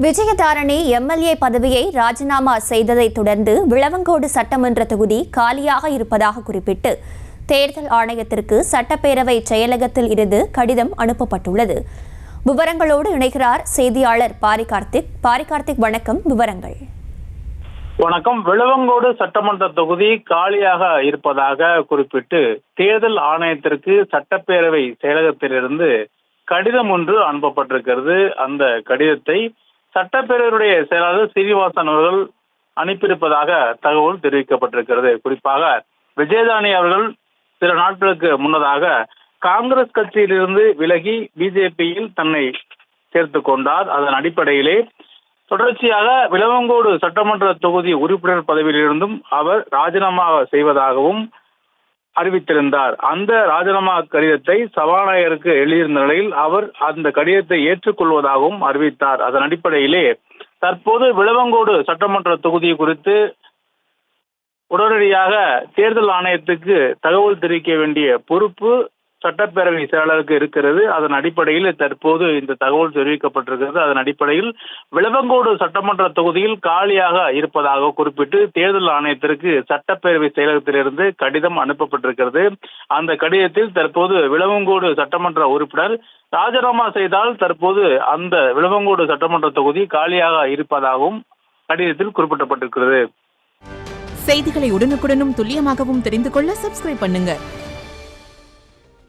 Vijayadharani MLA பதவியை ராஜினாமா செய்ததை தொடர்ந்து விளவங்கோடு சட்டமன்ற தொகுதி காலியாக இருப்பதாக குறிப்பிட்டு தேர்தல் ஆணையத்திற்கு சட்டப்பேரவை செயலகத்தில் இருந்து கடிதம் அனுப்பப்பட்டுள்ளது. விவரங்களோடு இணைகிறார் செய்தியாளர் பாரிகார்த்திக். வணக்கம். விவரங்கள். வணக்கம். விளவங்கோடு சட்டமன்ற தொகுதி காலியாக இருப்பதாக குறிப்பிட்டு தேர்தல் ஆணையத்திற்கு சட்டப்பேரவை செயலகத்திலிருந்து கடிதம் ஒன்று அனுப்பப்பட்டிருக்கிறது. அந்த கடிதத்தை சட்டப்பேரவையுடைய செயலாளர் சீனிவாசன் அவர்கள் அனுப்பியிருப்பதாக தகவல் தெரிவிக்கப்பட்டிருக்கிறது. குறிப்பாக விஜயதாரணி அவர்கள் சில நாட்களுக்கு முன்னதாக காங்கிரஸ் கட்சியிலிருந்து விலகி பிஜேபியில் தன்னை சேர்த்துக் கொண்டார். அதன் அடிப்படையிலே தொடர்ச்சியாக விளவங்கோடு சட்டமன்ற தொகுதி உறுப்பினர் பதவியிலிருந்தும் அவர் ராஜினாமா செய்வதாகவும் அறிவித்திருந்தார். அந்த ராஜினாமா கடிதத்தை சபாநாயகருக்கு எழுதியிருந்த நிலையில் அவர் அந்த கடிதத்தை ஏற்றுக்கொள்வதாகவும் அறிவித்தார். அதன் அடிப்படையிலே தற்போது விளவங்கோடு சட்டமன்ற தொகுதி குறித்து உடனடியாக தேர்தல் ஆணையத்துக்கு தகவல் தெரிவிக்க வேண்டிய பொறுப்பு சட்டப்பேரவை செயலாளருக்கு இருக்கிறது. அதன் அடிப்படையில் தற்போது இந்த தகவல் தெரிவிக்கப்பட்டிருக்கிறது. அதன் அடிப்படையில் விளவங்கோடு சட்டமன்ற தொகுதியில் காலியாக இருப்பதாக குறிப்பிட்டு தேர்தல் ஆணையத்திற்கு சட்டப்பேரவை செயலகத்திலிருந்து கடிதம் அனுப்பப்பட்டிருக்கிறது. அந்த கடிதத்தில் தற்போது விளவங்கோடு சட்டமன்ற உறுப்பினர் ராஜினாமா செய்தால் தற்போது அந்த விளவங்கோடு சட்டமன்ற தொகுதி காலியாக இருப்பதாகவும் கடிதத்தில் குறிப்பிடப்பட்டிருக்கிறது. செய்திகளை உடனுக்குடனும் துல்லியமாகவும் தெரிந்து கொள்ள சப்ஸ்கிரைப் பண்ணுங்க.